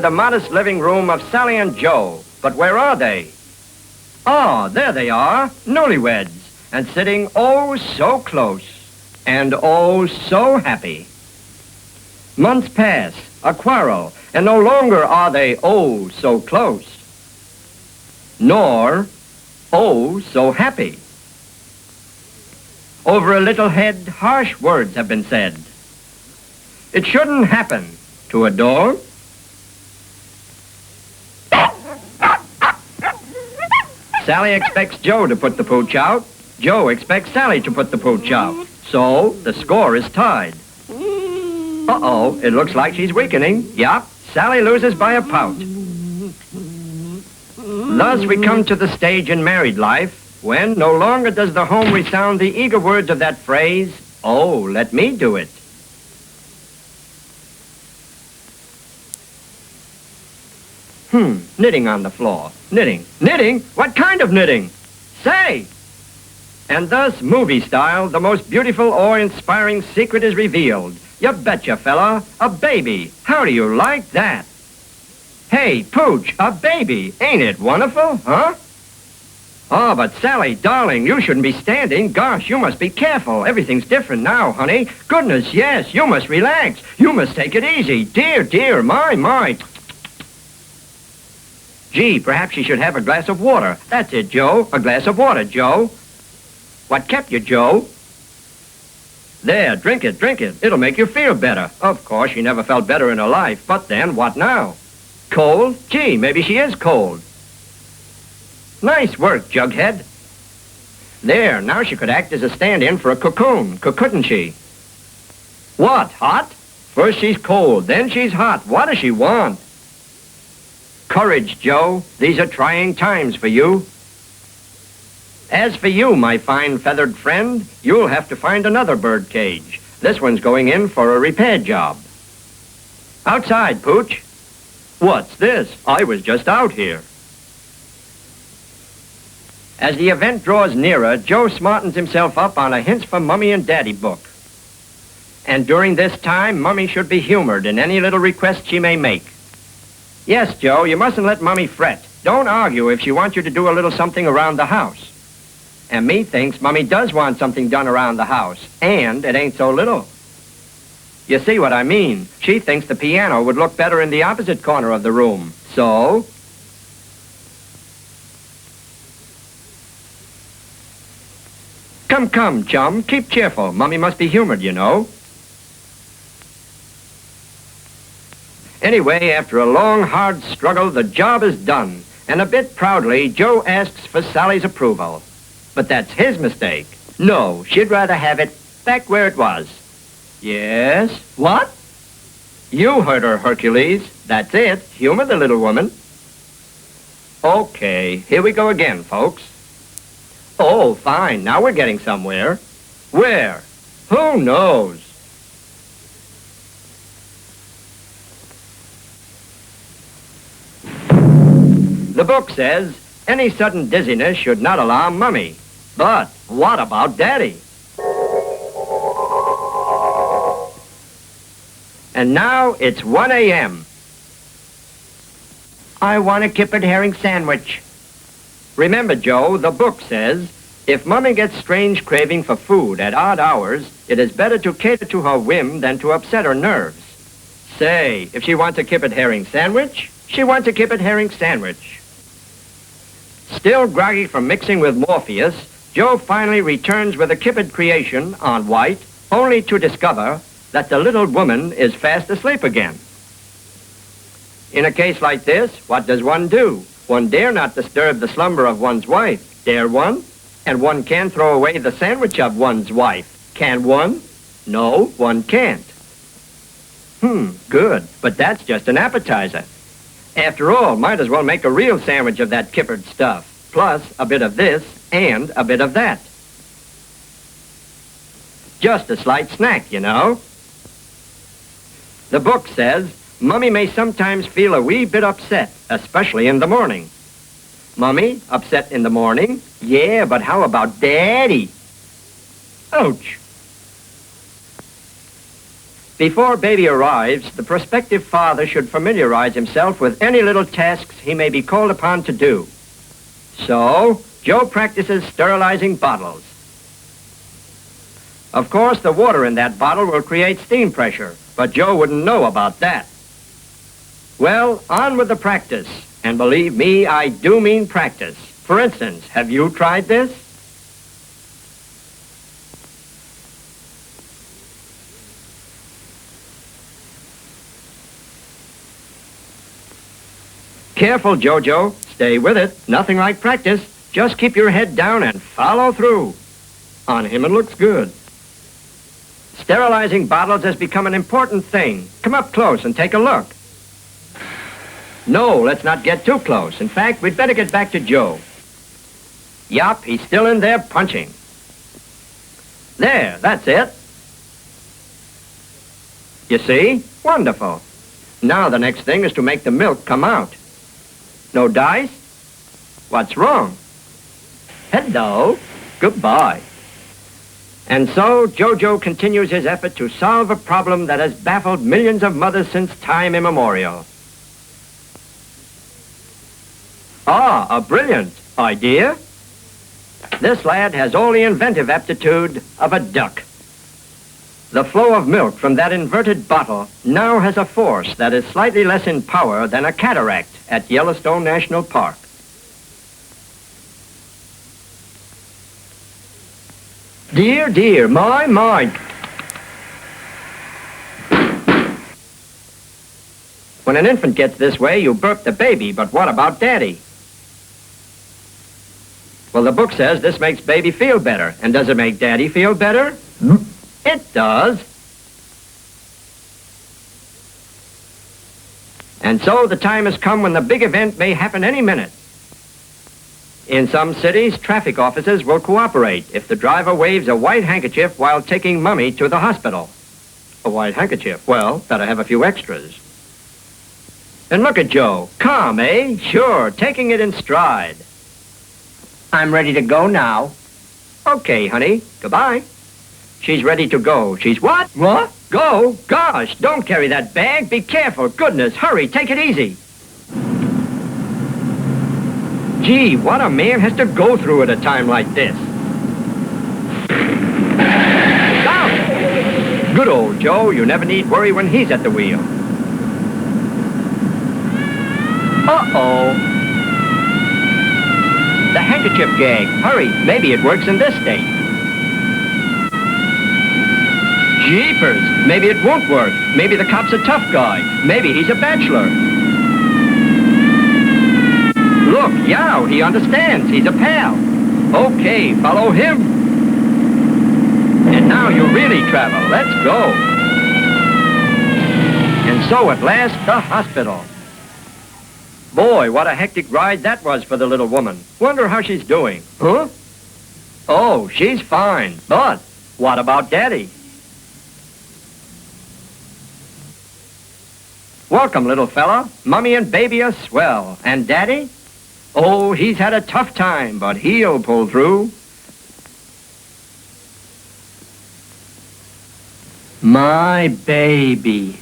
the modest living room of Sally and Joe. But where are they? Oh, there they are, newlyweds, and sitting oh so close, and oh so happy. Months pass, a quarrel, and no longer are they oh so close, nor oh so happy. Over a little head, harsh words have been said. It shouldn't happen to a dog. Sally expects Joe to put the pooch out. Joe expects Sally to put the pooch out. So the score is tied. Uh-oh, it looks like she's weakening. Yup, Sally loses by a pout. Thus we come to the stage in married life when no longer does the home resound the eager words of that phrase, oh, let me do it. Knitting on the floor. Knitting. Knitting? What kind of knitting? Say! And thus, movie style, the most beautiful or inspiring secret is revealed. You betcha, fella. A baby. How do you like that? Hey, Pooch, a baby. Ain't it wonderful, huh? Oh, but Sally, darling, you shouldn't be standing. Gosh, you must be careful. Everything's different now, honey. Goodness, yes, you must relax. You must take it easy. Dear, dear, my. Gee, perhaps she should have a glass of water. That's it, Joe. A glass of water, Joe. What kept you, Joe? There, drink it. It'll make you feel better. Of course, she never felt better in her life. But then, what now? Cold? Gee, maybe she is cold. Nice work, Jughead. There, now she could act as a stand-in for a cocoon, couldn't she? What, hot? First she's cold, then she's hot. What does she want? Courage, Joe. These are trying times for you. As for you, my fine feathered friend, you'll have to find another bird cage. This one's going in for a repair job. Outside, Pooch. What's this? I was just out here. As the event draws nearer, Joe smartens himself up on a Hints for Mummy and Daddy book. And during this time, Mummy should be humored in any little request she may make. Yes, Joe, you mustn't let Mummy fret. Don't argue if she wants you to do a little something around the house. And me thinks Mummy does want something done around the house, and it ain't so little. You see what I mean? She thinks the piano would look better in the opposite corner of the room. So... Come, chum, keep cheerful. Mummy must be humored, you know. Anyway, after a long, hard struggle, the job is done. And a bit proudly, Joe asks for Sally's approval. But that's his mistake. No, she'd rather have it back where it was. Yes? What? You heard her, Hercules. That's it. Humor the little woman. Okay, here we go again, folks. Oh, fine. Now we're getting somewhere. Where? Who knows? The book says, any sudden dizziness should not alarm Mummy. But what about Daddy? And now it's 1 a.m. I want a kippered herring sandwich. Remember, Joe, the book says, if Mummy gets strange craving for food at odd hours, it is better to cater to her whim than to upset her nerves. Say, if she wants a kippered herring sandwich, she wants a kippered herring sandwich. Still groggy from mixing with Morpheus, Joe finally returns with a kippered creation on white, only to discover that the little woman is fast asleep again. In a case like this, what does one do? One dare not disturb the slumber of one's wife. Dare one? And one can throw away the sandwich of one's wife. Can one? No, one can't. Good, but that's just an appetizer. After all, might as well make a real sandwich of that kippered stuff, plus a bit of this and a bit of that. Just a slight snack, you know. The book says, Mummy may sometimes feel a wee bit upset, especially in the morning. Mummy, upset in the morning? Yeah, but how about Daddy? Ouch. Before baby arrives, the prospective father should familiarize himself with any little tasks he may be called upon to do. So, Joe practices sterilizing bottles. Of course, the water in that bottle will create steam pressure, but Joe wouldn't know about that. Well, on with the practice. And believe me, I do mean practice. For instance, have you tried this? Careful, Jojo. Stay with it. Nothing like practice. Just keep your head down and follow through. On him, it looks good. Sterilizing bottles has become an important thing. Come up close and take a look. No, let's not get too close. In fact, we'd better get back to Joe. Yup, he's still in there punching. There, that's it. You see? Wonderful. Now the next thing is to make the milk come out. No dice? What's wrong? Hello. Goodbye. And so, Jojo continues his effort to solve a problem that has baffled millions of mothers since time immemorial. Ah, a brilliant idea. This lad has all the inventive aptitude of a duck. The flow of milk from that inverted bottle now has a force that is slightly less in power than a cataract at Yellowstone National Park. Dear, dear, my. When an infant gets this way, you burp the baby, but what about Daddy? Well, the book says this makes baby feel better. And does it make Daddy feel better? It does. And so the time has come when the big event may happen any minute. In some cities, traffic officers will cooperate if the driver waves a white handkerchief while taking Mummy to the hospital. A white handkerchief? Well, better have a few extras. And look at Joe. Calm, eh? Sure, taking it in stride. I'm ready to go now. Okay, honey. Goodbye. She's ready to go. She's what? What? Go? Gosh, don't carry that bag. Be careful. Goodness, hurry. Take it easy. Gee, what a man has to go through at a time like this. Stop! Good old Joe. You never need worry when he's at the wheel. Uh-oh. The handkerchief gag. Hurry, maybe it works in this state. Jeepers, maybe it won't work. Maybe the cop's a tough guy. Maybe he's a bachelor. Look, Yow, he understands. He's a pal. Okay, follow him. And now you really travel. Let's go. And so at last, the hospital. Boy, what a hectic ride that was for the little woman. Wonder how she's doing. Huh? Oh, she's fine. But what about Daddy? Welcome, little fella. Mummy and baby are swell. And Daddy? Oh, he's had a tough time, but he'll pull through. My baby.